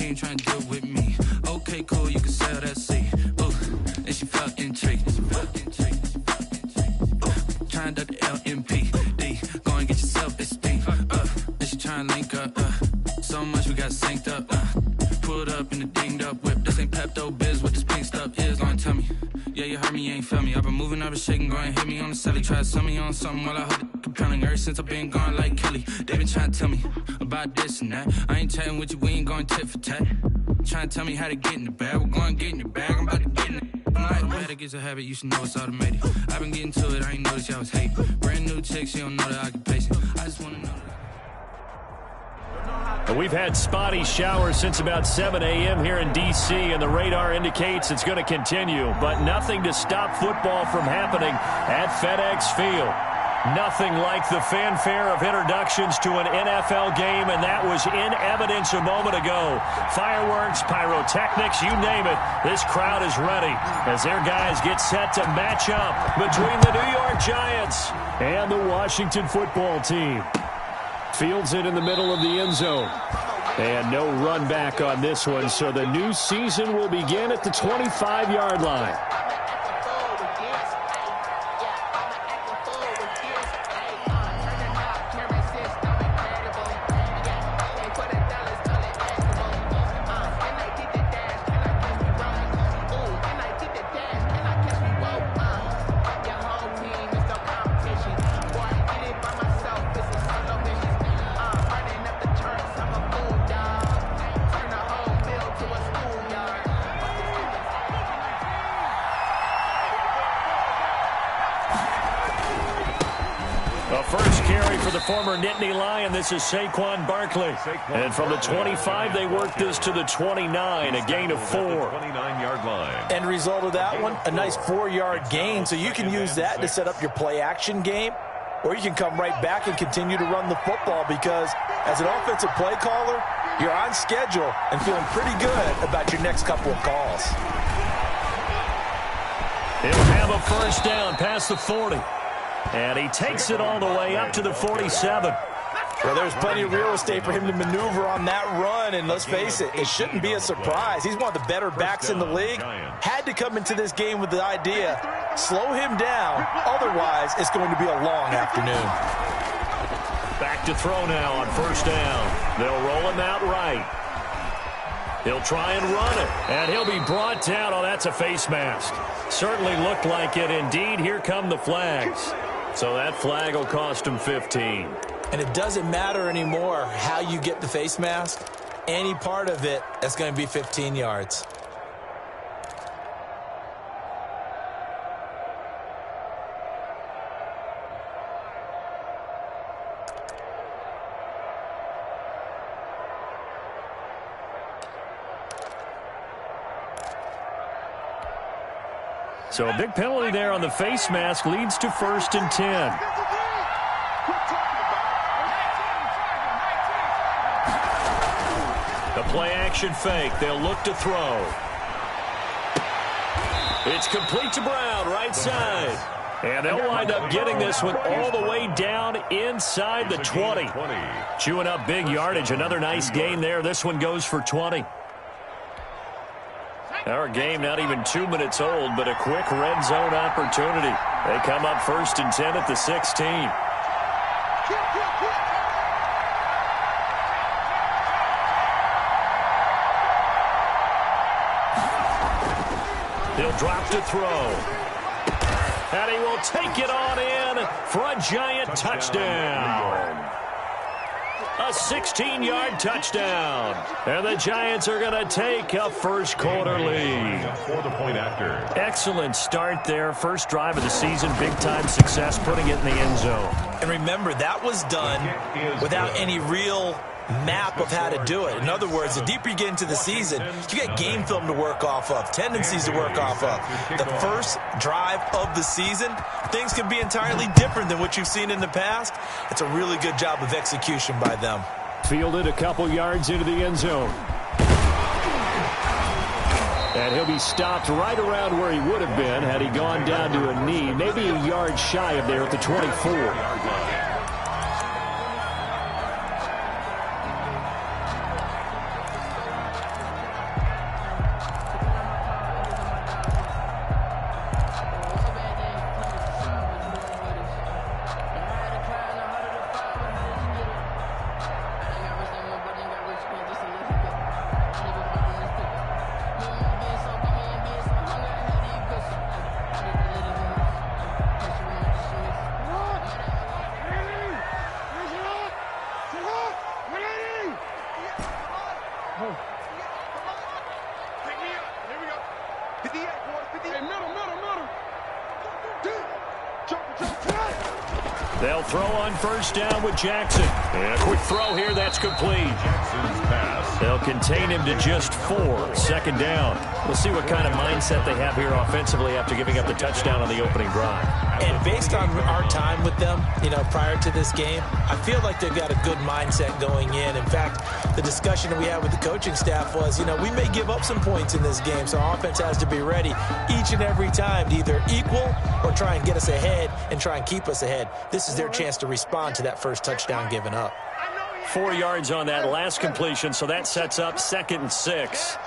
she ain't trying to deal with me. Okay, cool, you can sell that seat. Ooh, and she felt intrigued. Trying to the LMPD. Go and get yourself esteem. And she trying to link up. So much we got synced up. Pulled up in the dinged up whip. This ain't Pepto Biz, what this pink stuff is. Gonna tell me. Yeah, you heard me, you ain't felt me. I've been moving, I've been shaking, go and hit me on the celly. Try to sell me on something while I hold it compelling. Ever since I've been gone like Kelly, they been trying to tell me about this and that. I ain't chatting with you, we ain't going tit for tat. Trying to tell me how to get in the bag. We're going to get in your bag, I'm about to get in it. I'm like, the way that gets a habit, you should know it's automated. I've been getting to it, I ain't noticed y'all was hating. Brand new chick, she don't know the occupation. I just want to know that. We've had spotty showers since about 7 a.m. here in D.C., and the radar indicates it's going to continue, but nothing to stop football from happening at FedEx Field. Nothing like the fanfare of introductions to an NFL game, and that was in evidence a moment ago. Fireworks, pyrotechnics, you name it. This crowd is ready as their guys get set to match up between the New York Giants and the Washington football team. Fields it in the middle of the end zone. And no run back on this one, so the new season will begin at the 25-yard line. Former Nittany Lion, this is Saquon Barkley. And from the 25, they work this to the 29, a gain of 4. 29-yard line. End result of that one, a nice 4-yard gain. So you can use that to set up your play-action game, or you can come right back and continue to run the football because as an offensive play caller, you're on schedule and feeling pretty good about your next couple of calls. He'll have a first down past the 40. And he takes it all the way up to the 47. Well, there's plenty of real estate for him to maneuver on that run, and let's face it, it shouldn't be a surprise. He's one of the better backs in the league. Had to come into this game with the idea, slow him down, otherwise it's going to be a long afternoon. Back to throw now on first down. They'll roll him out right. He'll try and run it, and he'll be brought down. Oh, that's a face mask. Certainly looked like it. Indeed, here come the flags. So that flag will cost him 15. And it doesn't matter anymore how you get the face mask. Any part of it, that's going to be 15 yards. So a big penalty there on the face mask leads to 1st and 10. The play action fake. They'll look to throw. It's complete to Brown, right side. And they'll wind up getting this one all the way down inside the 20. Chewing up big yardage. Another nice gain there. This one goes for 20. Our game not even 2 minutes old, but a quick red zone opportunity. They come up 1st and 10 at the 16. He'll drop to throw. And he will take it on in for a Giant touchdown. A 16-yard touchdown. And the Giants are going to take a first quarter lead. For the point after. Excellent start there. First drive of the season. Big-time success putting it in the end zone. And remember, that was done without any real map of how to do it. In other words, the deeper you get into the season, you get game film to work off of, tendencies to work off of. The first drive of the season, things can be entirely different than what you've seen in the past. It's a really good job of execution by them. Fielded a couple yards into the end zone. And he'll be stopped right around where he would have been had he gone down to a knee, maybe a yard shy of there at the 24. They'll throw on first down with Jackson. And a quick throw here, that's complete. Jackson's pass. They'll contain him to just 4. Second down. We'll see what kind of mindset they have here offensively after giving up the touchdown on the opening drive. And based on our time with them, prior to this game, I feel like they've got a good mindset going in. In fact, the discussion that we had with the coaching staff was, we may give up some points in this game, so our offense has to be ready each and every time to either equal or try and get us ahead and try and keep us ahead. This is their chance to respond to that first touchdown given up. 4 yards on that last completion, so that sets up 2nd and 6.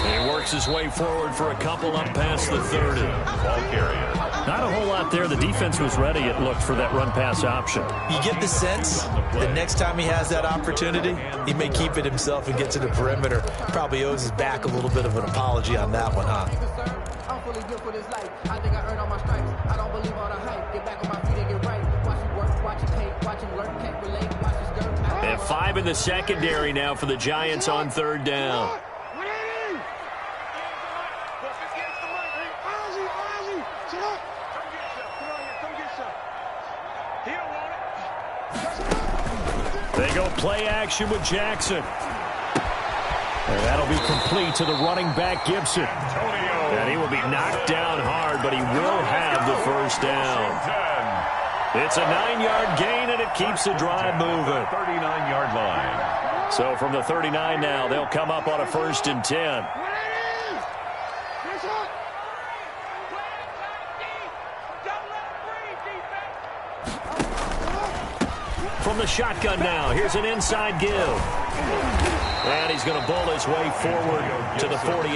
He works his way forward for a couple up past the 30. Ball carrier. Not a whole lot there. The defense was ready, it looked, for that run-pass option. You get the sense that next time he has that opportunity, he may keep it himself and get to the perimeter. Probably owes his back a little bit of an apology on that one, huh? I'm fully good for this life. I think I earned all my stripes. I don't believe all the hype. Get back on my feet and get right. Watch it work, watch it pay, watch it learn, can't relate, watch it skirt. And 5 in the secondary now for the Giants on 3rd down. They go play action with Jackson. And that'll be complete to the running back, Gibson. And he will be knocked down hard, but he will have the first down. It's a 9-yard gain, and it keeps the drive moving. 39-yard line. So from the 39 now, they'll come up on a 1st and 10. From the shotgun now, here's an inside give. And he's going to bowl his way forward to the 48.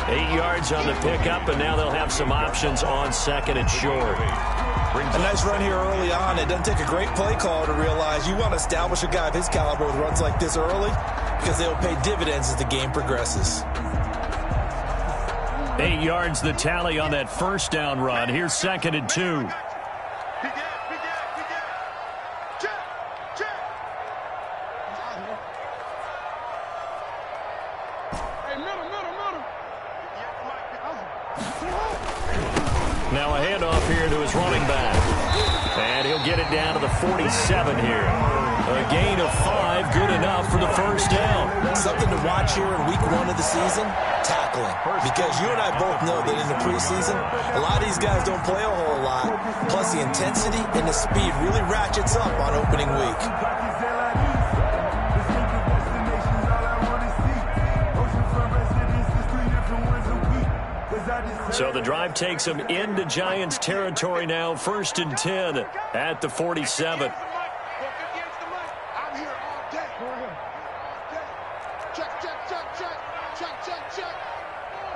8 yards on the pickup, and now they'll have some options on 2nd and short. A nice run here early on. It doesn't take a great play call to realize you want to establish a guy of his caliber with runs like this early because they'll pay dividends as the game progresses. 8 yards the tally on that first down run. Here's 2nd and 2. Now a handoff here to his running back. And he'll get it down to the 47 here. A gain of 5, good enough for the first down. Something to watch here in week 1 of the season, tackling. Because you and I both know that in the preseason, a lot of these guys don't play a whole lot. Plus the intensity and the speed really ratchets up on opening week. So the drive takes them into Giants territory now. 1st and 10 at the 47.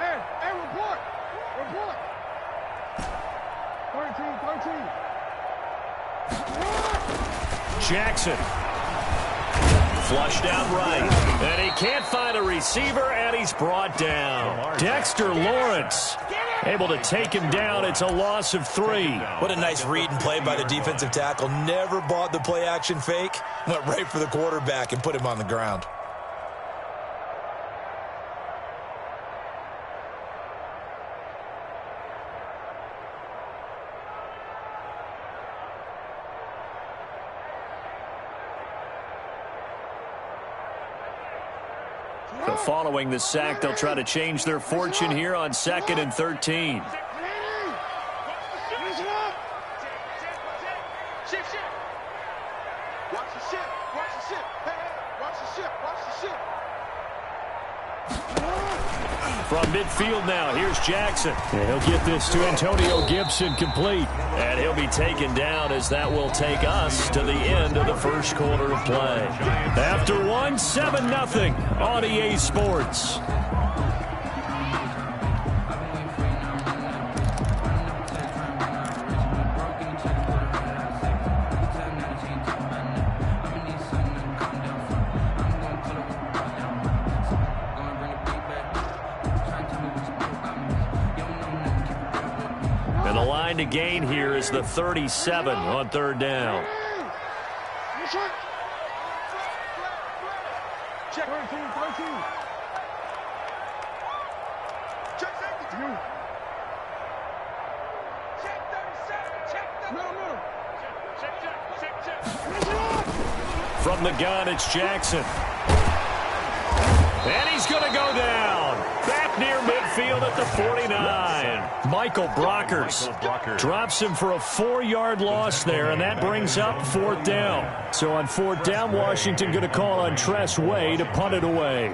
Hey, report. Report. 13. Jackson. Flushed out right. And he can't find a receiver, and he's brought down. Dexter Lawrence able to take him down. It's a loss of 3. What a nice read and play by the defensive tackle. Never bought the play-action fake. Went right for the quarterback and put him on the ground. So following the sack, they'll try to change their fortune here on 2nd and 13. From midfield now, here's Jackson. And he'll get this to Antonio Gibson complete. And he'll be taken down as that will take us to the end of the first quarter of play. After one, 7-0 on EA Sports. To gain here is the 37 on 3rd down. From the gun, it's Jackson. And he's going to go down. Back near midfield at the 49. Michael Brockers drops him for a 4-yard loss there, and that brings up 4th down. So on 4th down, Washington going to call on Tress Way to punt it away.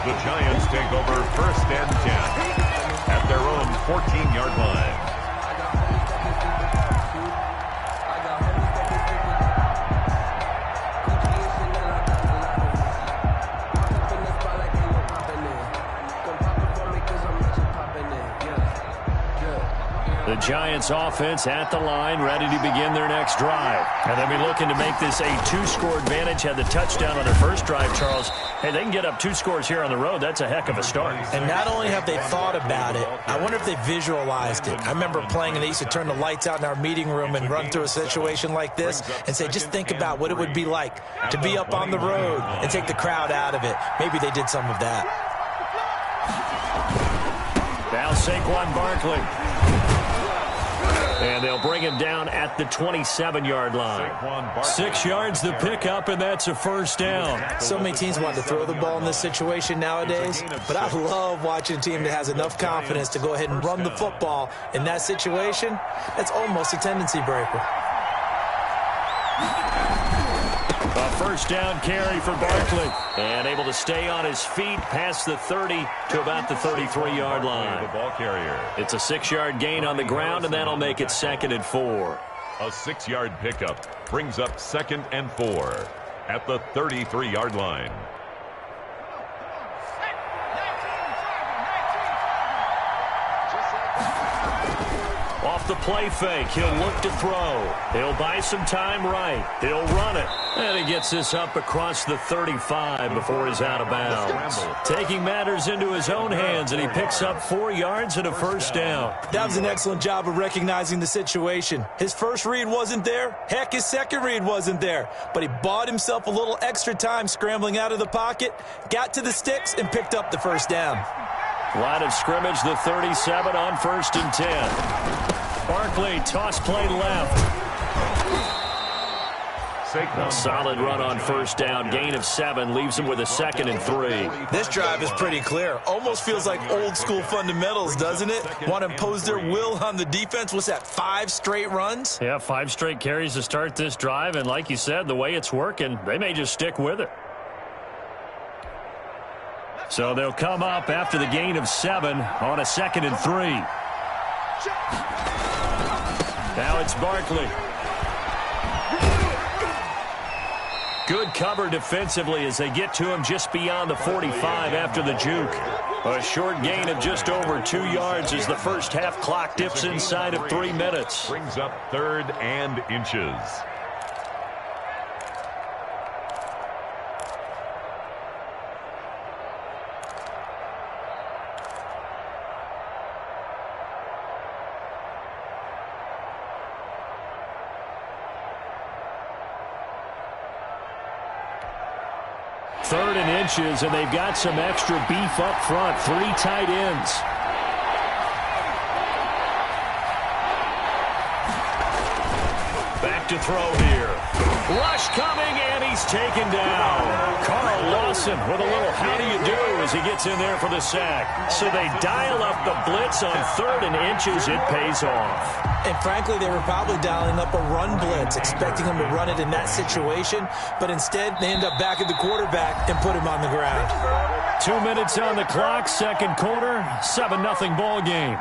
The Giants take over 1st and 10 at their own 14-yard line. The Giants offense at the line, ready to begin their next drive. And they'll be looking to make this a 2-score advantage. Had the touchdown on their first drive, Charles. Hey, they can get up 2 scores here on the road. That's a heck of a start. And not only have they thought about it, I wonder if they visualized it. I remember playing, and they used to turn the lights out in our meeting room and run through a situation like this and say, just think about what it would be like to be up on the road and take the crowd out of it. Maybe they did some of that. Now Saquon Barkley. And they'll bring him down at the 27-yard line. 6 yards the pickup, and that's a 1st down. So many teams want to throw the ball in this situation nowadays, but I love watching a team that has enough confidence to go ahead and run the football in that situation. That's almost a tendency breaker. A 1st down carry for Barkley. And able to stay on his feet past the 30 to about the 33-yard line. The ball carrier. It's a 6-yard gain on the ground, and that'll make it 2nd and 4. A 6-yard pickup brings up 2nd and 4 at the 33-yard line. Off the play fake, he'll look to throw. He'll buy some time right. He'll run it. And he gets this up across the 35 before he's out of bounds. Taking matters into his own hands, and he picks up 4 yards and a 1st down. That was an excellent job of recognizing the situation. His first read wasn't there. Heck, his second read wasn't there. But he bought himself a little extra time scrambling out of the pocket, got to the sticks, and picked up the 1st down. Line of scrimmage, the 37 on 1st and 10. Barkley, toss play left. A solid run on 1st down. Gain of 7 leaves him with a 2nd and 3. This drive is pretty clear. Almost feels like old school fundamentals, doesn't it? Want to impose their will on the defense. What's that, 5 straight runs? Yeah, 5 straight carries to start this drive. And like you said, the way it's working, they may just stick with it. So they'll come up after the gain of 7 on a 2nd and 3. Now it's Barkley. Good cover defensively as they get to him just beyond the 45 after the juke. A short gain of just over 2 yards as the first half clock dips inside of 3 minutes. Brings up 3rd and inches. Third and inches, and they've got some extra beef up front. 3 tight ends. Back to throw here. Rush coming, and he's taken down. Carl Lawson with a little how do you do as he gets in there for the sack. So they dial up the blitz on 3rd and inches. It pays off. And frankly, they were probably dialing up a run blitz, expecting him to run it in that situation. But instead, they end up back at the quarterback and put him on the ground. 2 minutes on the clock, 2nd quarter, 7-0 ball game.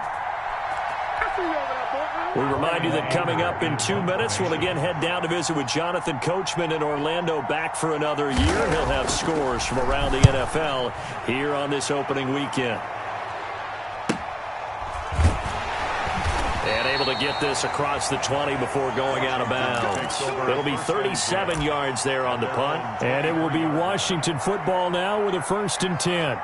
We remind you that coming up in 2 minutes, we'll again head down to visit with Jonathan Coachman in Orlando, back for another year. He'll have scores from around the NFL here on this opening weekend. And able to get this across the 20 before going out of bounds. It'll be 37 yards there on the punt. And it will be Washington football now with a 1st and 10.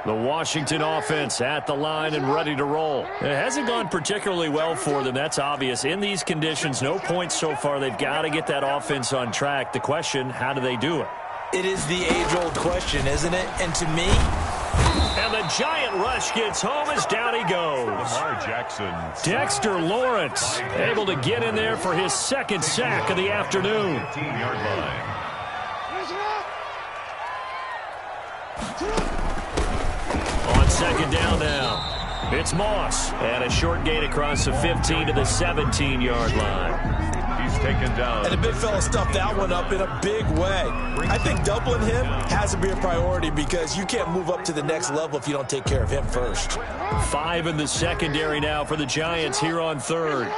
The Washington offense at the line and ready to roll. It hasn't gone particularly well for them. That's obvious. In these conditions, no points so far. They've got to get that offense on track. The question, how do they do it? It is the age-old question, isn't it? And to me... And the giant rush gets home as down he goes. Lamar Jackson. Dexter Lawrence able to get in there for his second sack of the afternoon. 15-yard line. On second down now, it's Moss. And a short gain across the 15 to the 17-yard line. He's taken down. And the big fella stuffed that one up in a big way. I think doubling him has to be a priority because you can't move up to the next level if you don't take care of him first. 5 in the secondary now for the Giants here on third.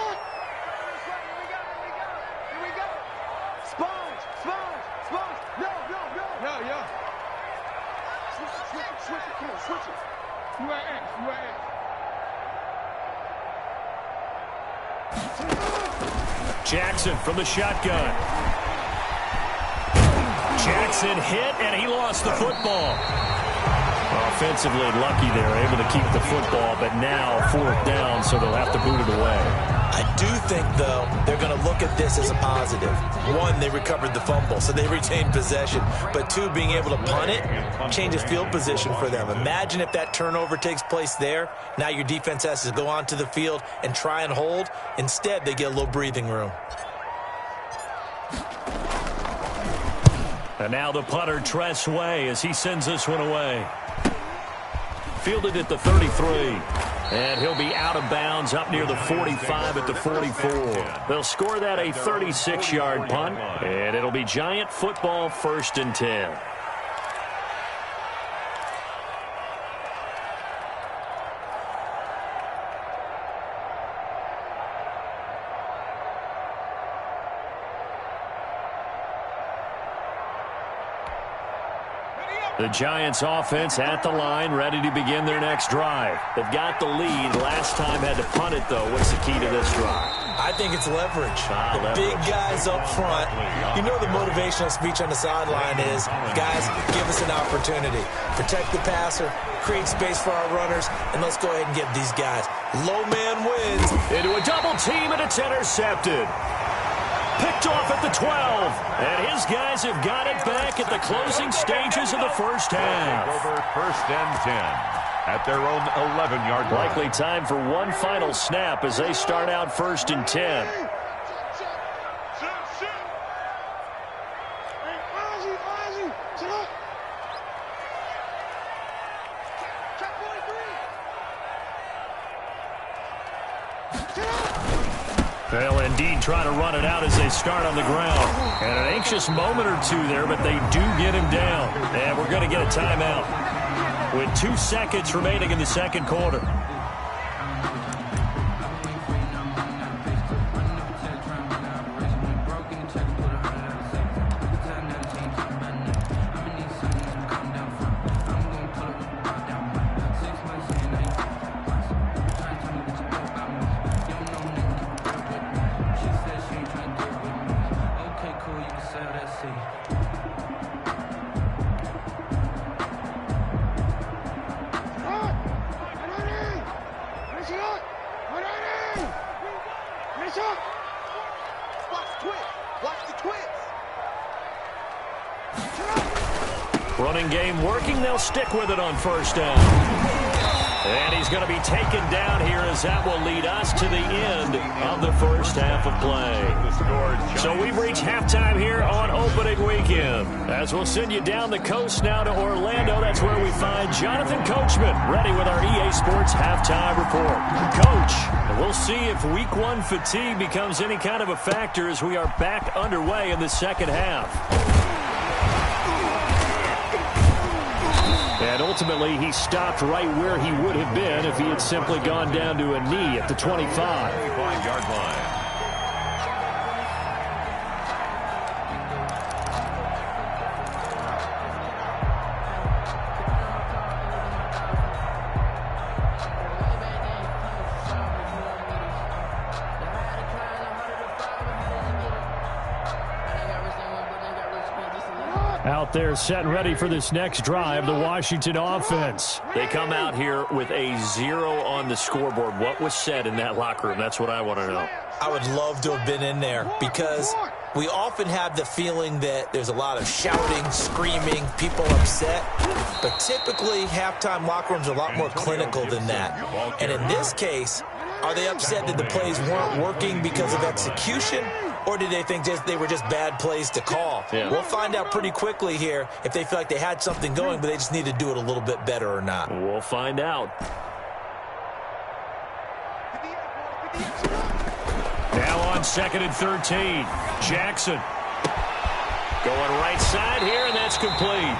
Jackson from the shotgun. Jackson hit, and he lost the football. Offensively lucky they're able to keep the football, but now 4th down, so they'll have to boot it away. I do think, though, they're going to look at this as a positive. 1, they recovered the fumble, so they retained possession. But 2, being able to punt it changes field position for them. Imagine if that turnover takes place there. Now your defense has to go onto the field and try and hold. Instead, they get a little breathing room. And now the punter, Tress Way, as he sends this one away. Fielded at the 33. And he'll be out of bounds up near the 45 at the 44. They'll score that a 36-yard punt, and it'll be Giant football 1st and 10. The Giants offense at the line, ready to begin their next drive. They've got the lead. Last time had to punt it, though. What's the key to this drive? I think it's leverage. Big guys up front. You know the motivational speech on the sideline is, guys, give us an opportunity. Protect the passer, create space for our runners, and let's go ahead and get these guys. Low man wins. Into a double team, and it's intercepted. Picked off at the 12, and his guys have got it back at the closing stages of the first half. Over 1st and 10 at their own 11-yard line. Likely time for one final snap as they start out 1st and 10. They'll indeed try to run it out as they start on the ground. And an anxious moment or two there, but they do get him down. And we're going to get a timeout with 2 seconds remaining in the second quarter. Running game working. They'll stick with it on 1st down. And he's going to be taken down here as that will lead us to the end of the first half of play. So we've reached halftime here on opening weekend. As we'll send you down the coast now to Orlando, that's where we find Jonathan Coachman ready with our EA Sports halftime report. Coach, we'll see if week 1 fatigue becomes any kind of a factor as we are back underway in the second half. And ultimately, he stopped right where he would have been if he had simply gone down to a knee at the 25. 25-yard line. out there setting ready for this next drive, the Washington offense. They come out here with a 0 on the scoreboard. What was said in that locker room? That's what I want to know. I would love to have been in there because we often have the feeling that there's a lot of shouting, screaming, people upset. But typically, halftime locker rooms are a lot more clinical than that. And in this case, are they upset that the plays weren't working because of execution? Or did they think they were just bad plays to call? Yeah. We'll find out pretty quickly here if they feel like they had something going, but they just need to do it a little bit better or not. We'll find out. Now on 2nd and 13, Jackson. Going right side here, and that's complete.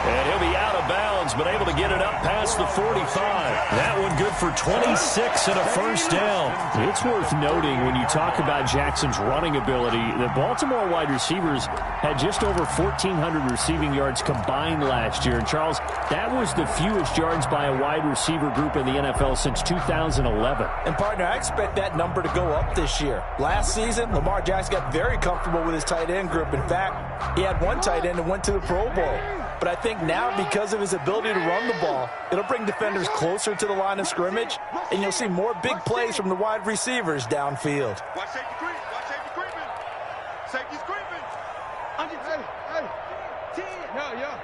And he'll be out of bounds, but able to get it up past the 45. That one good for 26 and a first down. It's worth noting when you talk about Jackson's running ability, the Baltimore wide receivers had just over 1,400 receiving yards combined last year. And, Charles, that was the fewest yards by a wide receiver group in the NFL since 2011. And, partner, I expect that number to go up this year. Last season, Lamar Jackson got very comfortable with his tight end group. In fact, he had one tight end that went to the Pro Bowl. But I think now, because of his ability to run the ball, it'll bring defenders closer to the line of scrimmage, and you'll see more big plays from the wide receivers downfield. Watch safety creep. Watch safety creeping. Safety's creeping. Hey. 10. Yeah.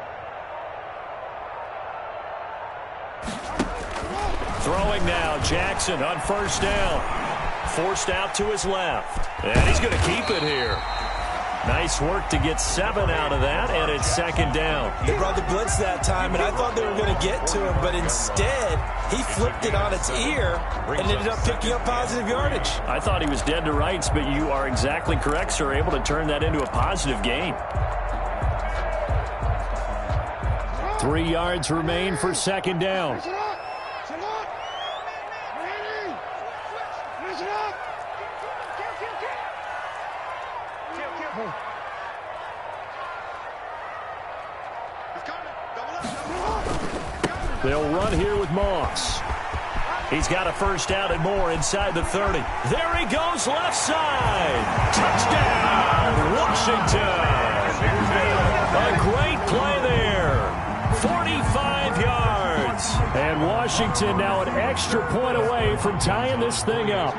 Throwing now, Jackson on first down. Forced out to his left. And he's going to keep it here. Nice work to get 7 out of that, and it's 2nd down. They brought the blitz that time, and I thought they were going to get to him, but instead, he flipped it on its ear and ended up picking up positive yardage. I thought he was dead to rights, but you are exactly correct, sir, able to turn that into a positive gain. 3 yards remain for 2nd down. They'll run here with Moss. He's got a first down and more inside the 30. There he goes, left side. Touchdown, Washington. A great play there. 45 yards. And Washington now an extra point away from tying this thing up.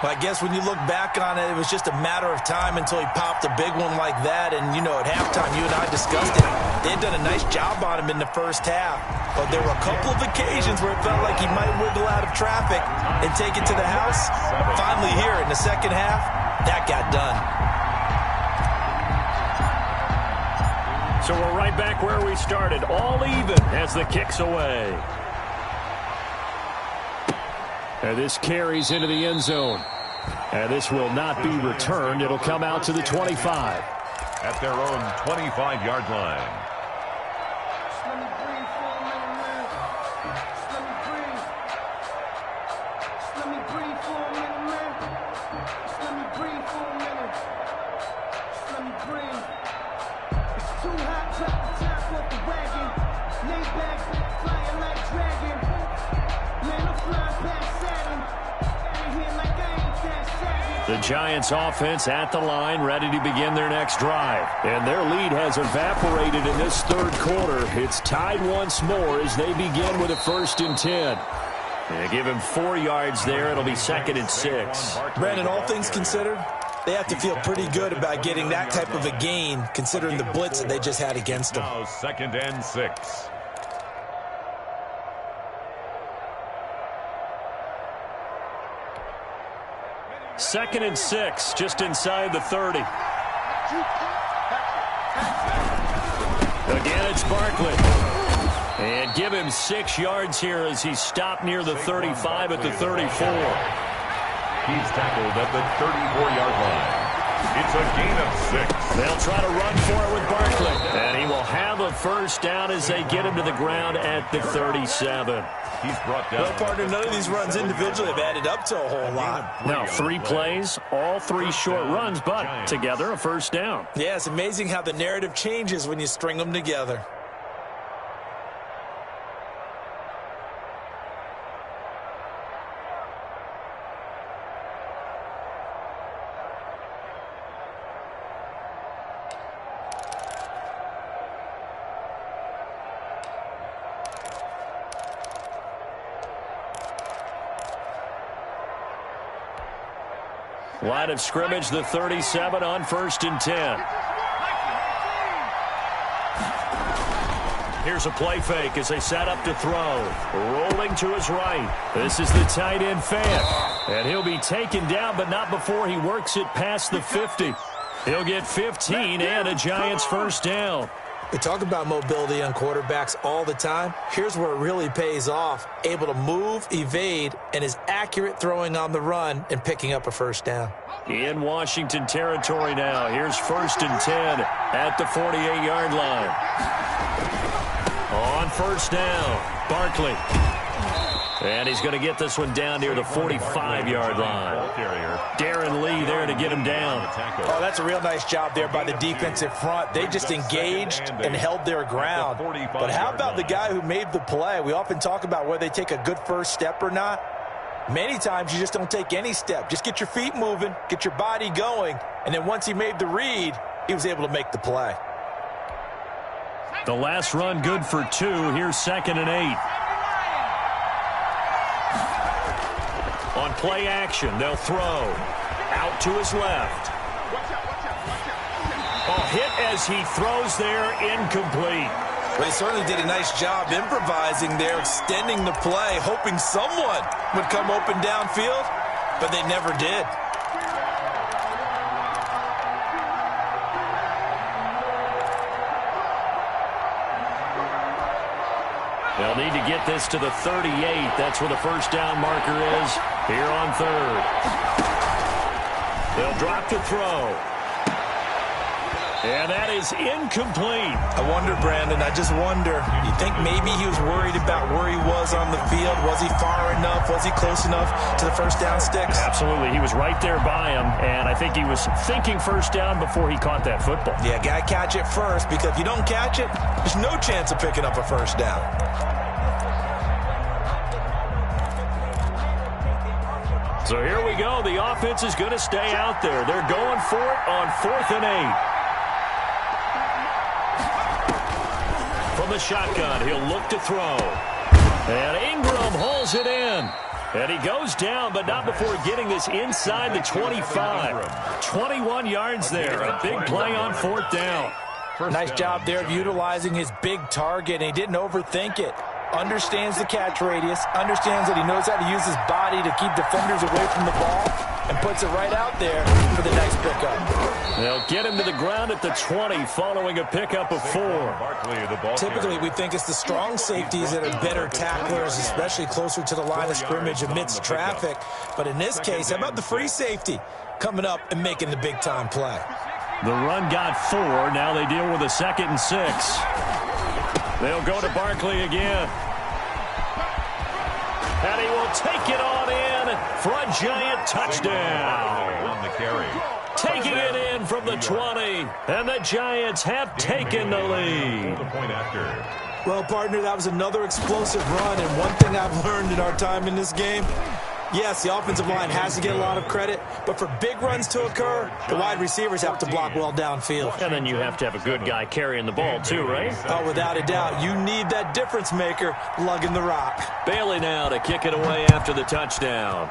Well, I guess when you look back on it, it was just a matter of time until he popped a big one like that. And, you know, at halftime, you and I discussed it. They had done a nice job on him in the first half. But there were a couple of occasions where it felt like he might wiggle out of traffic and take it to the house. Finally here in the second half, that got done. So we're right back where we started, all even as the kick's away. And this carries into the end zone. And this will not be returned. It'll come out to the 25. At their own 25-yard line. The Giants offense at the line, ready to begin their next drive. And their lead has evaporated in this third quarter. It's tied once more as they begin with a 1st and 10. They give him 4 yards there. It'll be 2nd and 6. Brandon, all things considered, they have to feel pretty good about getting that type of a gain, considering the blitz that they just had against them. Now 2nd and 6. Second and 6, just inside the 30. Again, it's Barkley. And give him 6 yards here as he stopped near the 35 at the 34. He's tackled at the 34-yard line. It's a gain of 6. They'll try to run for it with Barkley. And he will have a first down as they get him to the ground at the 37. He's brought down. Well, partner, none of these runs individually have added up to a whole lot. Now, 3 plays, all 3 short runs, but together a first down. Yeah, it's amazing how the narrative changes when you string them together. Line of scrimmage, the 37 on 1st and 10. Here's a play fake as they set up to throw. Rolling to his right. This is the tight end Fant. And he'll be taken down, but not before he works it past the 50. He'll get 15 and a Giants first down. We talk about mobility on quarterbacks all the time. Here's where it really pays off. Able to move, evade, and is accurate throwing on the run and picking up a first down. In Washington territory now. Here's 1st and 10 at the 48-yard line. On first down, Barkley. And he's going to get this one down near the 45-yard line. Darren Lee there to get him down. Oh, that's a real nice job there by the defensive front. They just engaged and held their ground. But how about the guy who made the play? We often talk about whether they take a good first step or not. Many times you just don't take any step. Just get your feet moving, get your body going, and then once he made the read, he was able to make the play. The last run good for 2. Here's 2nd and 8. On play action, they'll throw. Out to his left. Oh, hit as he throws there, incomplete. Well, he certainly did a nice job improvising there, extending the play, hoping someone would come open downfield, but they never did. They'll need to get this to the 38. That's where the first down marker is here on 3rd. They'll drop to throw. And that is incomplete. I wonder, Brandon, I just wonder. You think maybe he was worried about where he was on the field? Was he far enough? Was he close enough to the first down sticks? Absolutely. He was right there by him, and I think he was thinking first down before he caught that football. Yeah, got to catch it first, because if you don't catch it, there's no chance of picking up a first down. So here we go. The offense is going to stay out there. They're going for it on 4th and 8. From the shotgun, he'll look to throw. And Ingram hauls it in. And he goes down, but not before getting this inside the 25. 21 yards there. A big play on 4th down. Nice job there of utilizing his big target, and he didn't overthink it. Understands the catch radius, understands that he knows how to use his body to keep defenders away from the ball, and puts it right out there for the nice pickup. They'll get him to the ground at the 20 following a pickup of 4. Typically, we think it's the strong safeties that are better tacklers, especially closer to the line of scrimmage amidst traffic. But in this case, how about the free safety coming up and making the big-time play? The run got 4. Now they deal with a 2nd and 6. They'll go to Barkley again. And he will take it on in for a Giant touchdown. On the carry. Taking it in from the 20. And the Giants have taken the lead. Well, partner, that was another explosive run. And one thing I've learned in our time in this game, yes, the offensive line has to get a lot of credit, but for big runs to occur, the wide receivers have to block well downfield. And then you have to have a good guy carrying the ball too, right? Oh, without a doubt. You need that difference maker lugging the rock. Bailey now to kick it away after the touchdown.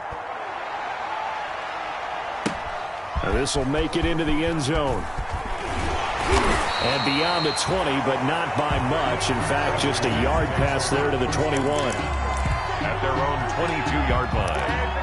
And this will make it into the end zone. And beyond the 20, but not by much. In fact, just a yard pass there to the 21. At their own 22-yard line.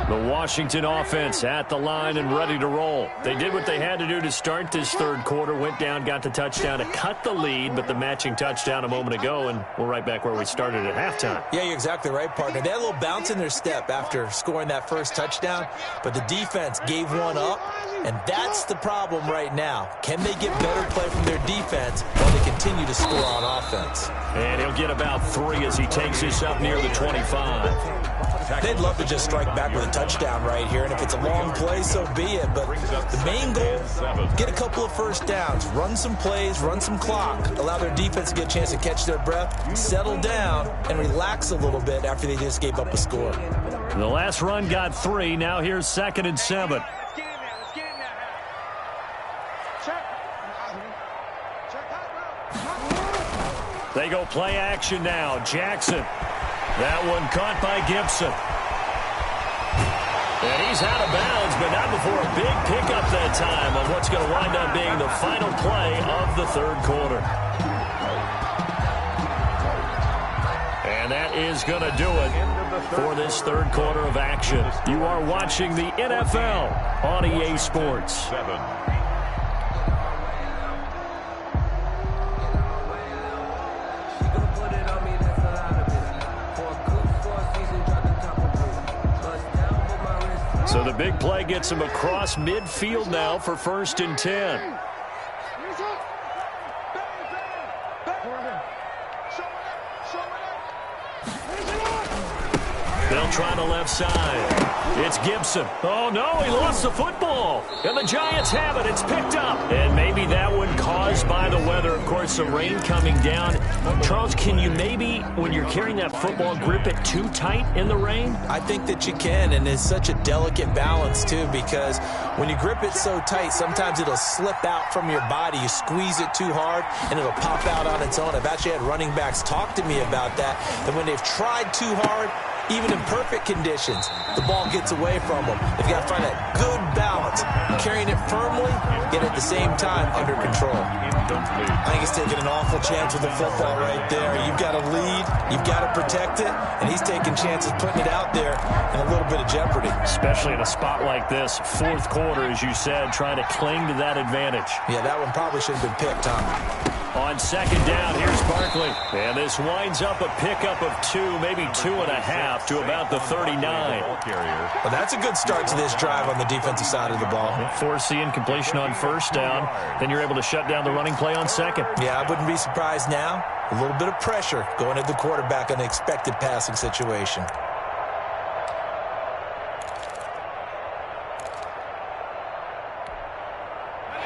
The Washington offense at the line and ready to roll. They did what they had to do to start this third quarter. Went down, got the touchdown to cut the lead, but the matching touchdown a moment ago, and we're right back where we started at halftime. Yeah, you're exactly right, partner. They had a little bounce in their step after scoring that first touchdown, but the defense gave one up, And that's the problem right now. Can they get better play from their defense while they continue to score on offense? And he'll get about 3 as he takes this up near the 25. They'd love to just strike back with a touchdown right here, and if it's a long play, so be it. But the main goal, get a couple of first downs, run some plays, run some clock, allow their defense to get a chance to catch their breath, settle down, and relax a little bit after they just gave up a score. The last run got 3. Now here's 2nd and 7. Let's get in there. Let's get in there. Check. Check. They go play action now. Jackson. That one caught by Gibson. And he's out of bounds, but not before a big pickup that time on what's going to wind up being the final play of the 3rd quarter. And that is going to do it for this 3rd quarter of action. You are watching the NFL on EA Sports. 7. So the big play gets him across midfield now for 1st and 10. They'll try the left side. It's Gibson. Oh, no, he lost the football. And the Giants have it. It's picked up. And maybe that one caused by the weather. Of course, the rain coming down. Charles, can you maybe, when you're carrying that football, grip it too tight in the rain? I think that you can, and it's such a delicate balance, too, because when you grip it so tight, sometimes it'll slip out from your body. You squeeze it too hard, and it'll pop out on its own. I've actually had running backs talk to me about that when they've tried too hard, even in perfect conditions, the ball gets away from them. They've got to find that good balance, carrying it firmly, yet at the same time under control. I think he's taking an awful chance with the football right there. You've got to lead, you've got to protect it, and he's taking chances putting it out there in a little bit of jeopardy. Especially in a spot like this, 4th quarter, as you said, trying to cling to that advantage. Yeah, that one probably should have been picked, huh? On 2nd down, here's Barkley. And this winds up a pickup of 2, maybe 2.5 to about the 39. Well, that's a good start to this drive on the defensive side of the ball. Force the incompletion on 1st down. Then you're able to shut down the running play on 2nd. Yeah, I wouldn't be surprised now. A little bit of pressure going at the quarterback in an expected passing situation.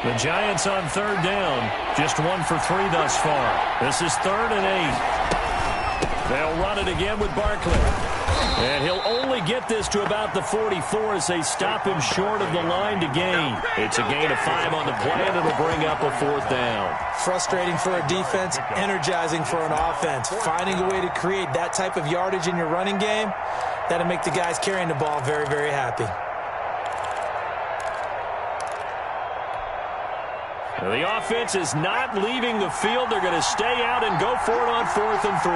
The Giants on 3rd down. Just 1 for 3 thus far. This is 3rd and 8. They'll run it again with Barkley. And he'll only get this to about the 44 as they stop him short of the line to gain. It's a gain of 5 on the play, and it'll bring up a 4th down. Frustrating for a defense, energizing for an offense. Finding a way to create that type of yardage in your running game, that'll make the guys carrying the ball very, very happy. The offense is not leaving the field. They're going to stay out and go for it on 4th and 3.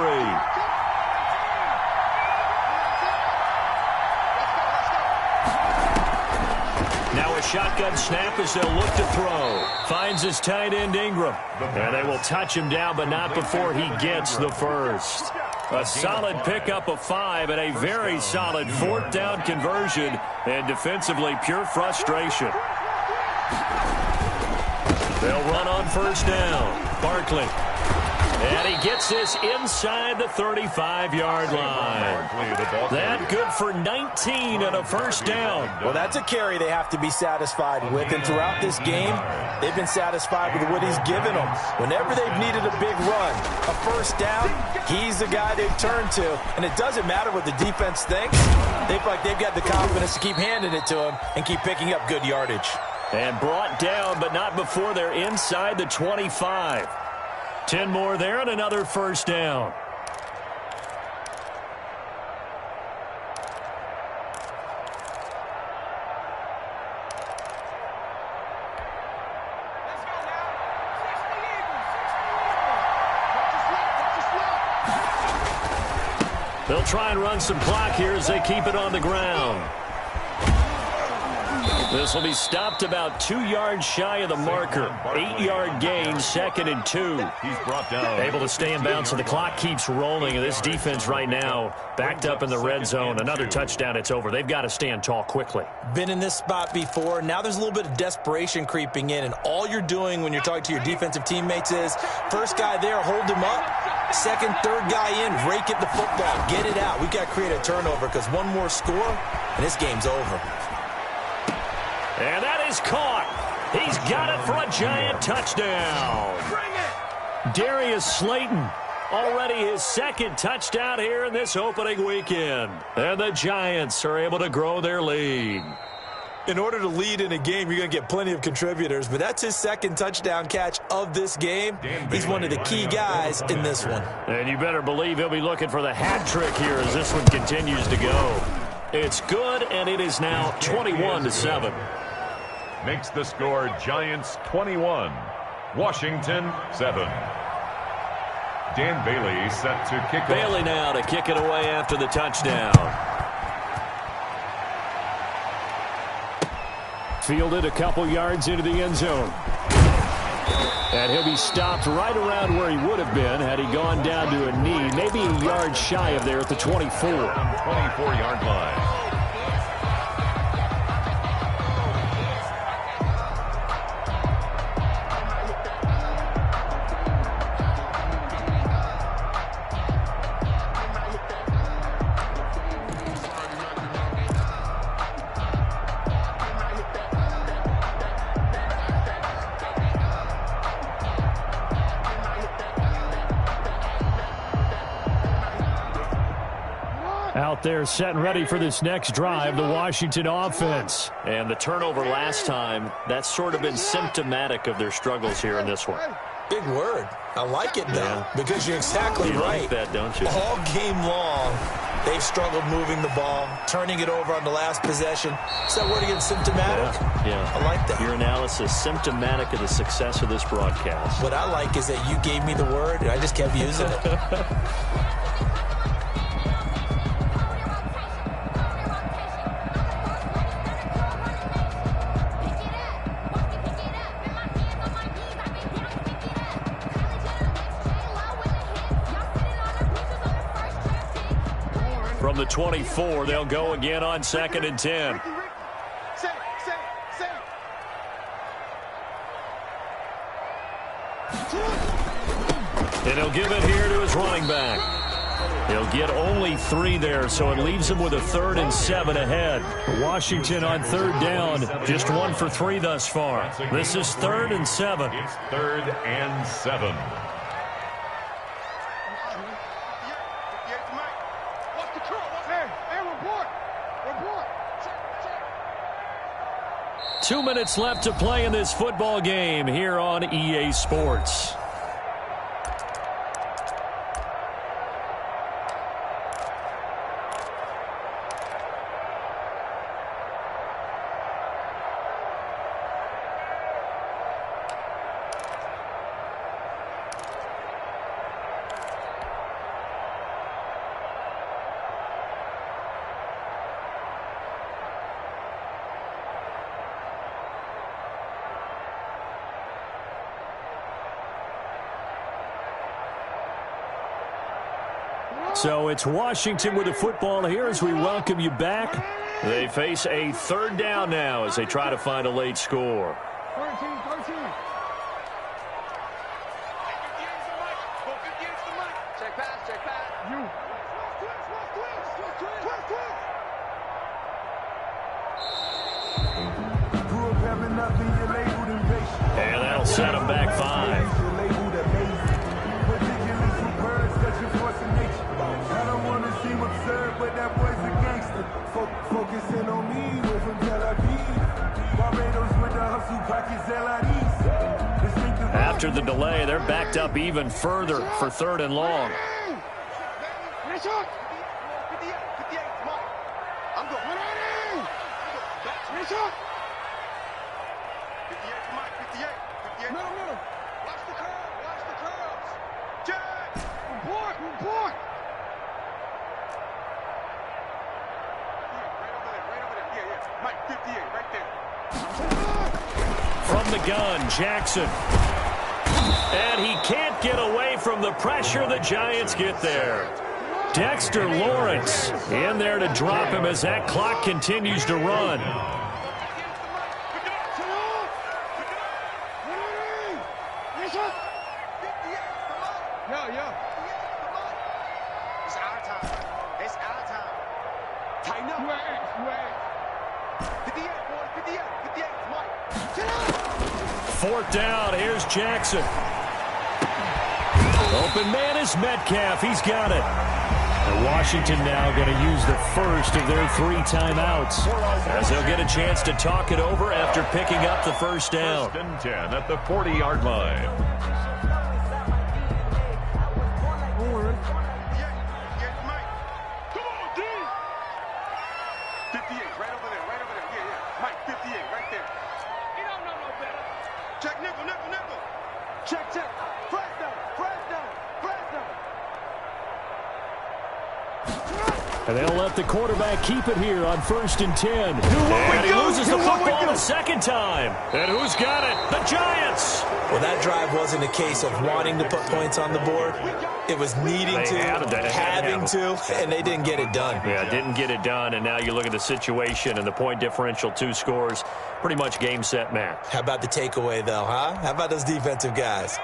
Now a shotgun snap as they'll look to throw. Finds his tight end Ingram. And they will touch him down, but not before he gets the first. A solid pickup of 5 and a very solid 4th down conversion. And defensively, pure frustration. They'll run on 1st down. Barkley. And he gets this inside the 35-yard line. That good for 19 and a 1st down. Well, that's a carry they have to be satisfied with. And throughout this game, they've been satisfied with what he's given them. Whenever they've needed a big run, a 1st down, he's the guy they've turned to. And it doesn't matter what the defense thinks. They feel like they've got the confidence to keep handing it to him and keep picking up good yardage. And brought down, but not before they're inside the 25. 10 more there and another 1st down. They'll try and run some clock here as they keep it on the ground. This will be stopped about 2 yards shy of the marker. 8-yard gain, 2nd and 2. He's brought down. Able to stay in bounds, so the clock keeps rolling. And this defense right now backed up in the red zone. Another touchdown, it's over. They've got to stand tall quickly. Been in this spot before. Now there's a little bit of desperation creeping in, and all you're doing when you're talking to your defensive teammates is first guy there, hold him up. Second, third guy in, rake at the football. Get it out. We've got to create a turnover because one more score, and this game's over. And that is caught. He's got it for a giant touchdown. Bring it! Darius Slayton, already his 2nd touchdown here in this opening weekend. And the Giants are able to grow their lead. In order to lead in a game, you're going to get plenty of contributors, but that's his 2nd touchdown catch of this game. He's one of the key guys in this one. And you better believe he'll be looking for the hat trick here as this one continues to go. It's good, and it is now 21-7. Makes the score Giants 21, Washington 7. Dan Bailey set to kick off. Bailey now to kick it away after the touchdown. Fielded a couple yards into the end zone. And he'll be stopped right around where he would have been had he gone down to a knee, maybe a yard shy of there at the 24. 24-yard line. Out there set and ready for this next drive, the Washington offense. And the turnover last time, that's sort of been symptomatic of their struggles here in this one. Big word. I like it, though, because you're exactly right. You like that, don't you? All game long, they've struggled moving the ball, turning it over on the last possession. Is that word again, symptomatic? Yeah. I like that. Your analysis, symptomatic of the success of this broadcast. What I like is that you gave me the word, and I just kept using it. From the 24, they'll go again on 2nd and 10. And he'll give it here to his running back. He'll get only 3 there, so it leaves him with a 3rd and 7 ahead. Washington on 3rd down, just 1 for 3 thus far. This is 3rd and 7. It's 3rd and 7. Report. 2 minutes left to play in this football game here on EA Sports. So it's Washington with the football here as we welcome you back. They face a 3rd down now as they try to find a late score. 13. Check pass. You. And that'll set them back 5. But that boy's a gangster. Focusing on me, we're from Tel Aviv. Barbados with the hustle pockets, LIDs. After the delay, they're backed up even further for 3rd and long. I'm going. 58. Middle. Watch the curves. Jack. Report. Right over there. Yeah. Mike, 58, right there. gun. Jackson. And he can't get away from the pressure. The Giants get there. Dexter Lawrence in there to drop him as that clock continues to run. Fourth down, here's Jackson. Open man is Metcalf. He's got it. And Washington now going to use the first of their 3 timeouts, as they'll get a chance to talk it over after picking up the first down. 1st and 10 at the 40-yard line. And they'll let the quarterback keep it here on 1st and 10. And he loses the football the second time. And who's got it? The Giants. Well, that drive wasn't a case of wanting to put points on the board. It was needing to, having to, and they didn't get it done. Yeah, didn't get it done, and now you look at the situation and the point differential, 2 scores, pretty much game, set, match. How about the takeaway, though, huh? How about those defensive guys?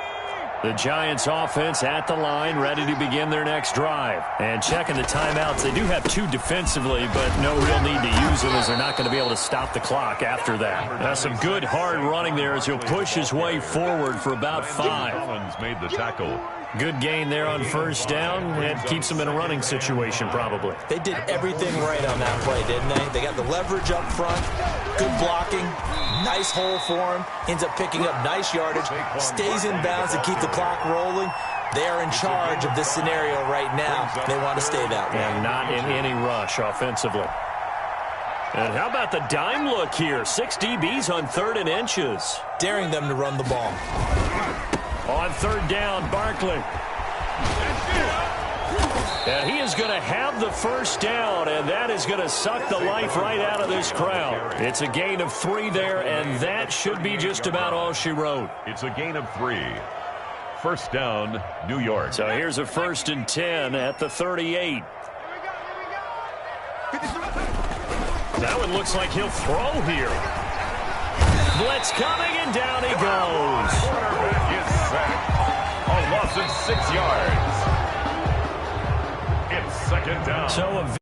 The Giants offense at the line, ready to begin their next drive. And checking the timeouts, they do have 2 defensively, but no real need to use them as they're not going to be able to stop the clock after that. Now some good hard running there as he'll push his way forward for about 5. Collins made the tackle. Good gain there on 1st down, and keeps them in a running situation probably. They did everything right on that play, didn't they? They got the leverage up front, good blocking, nice hole for him, ends up picking up nice yardage, stays in bounds to keep the clock rolling. They are in charge of this scenario right now. They want to stay that way. And not in any rush offensively. And how about the dime look here? 6 DBs on 3rd and inches. Daring them to run the ball. On 3rd down, Barkley. And he is going to have the first down, and that is going to suck the life right out of this crowd. It's a gain of 3 there, and that should be just about all she wrote. It's a gain of 3. 1st down, New York. So here's a 1st and 10 at the 38. That one looks like he'll throw here. Blitz coming, and down he goes. Quarterback is sacked. A loss of 6 yards. It's 2nd down. So a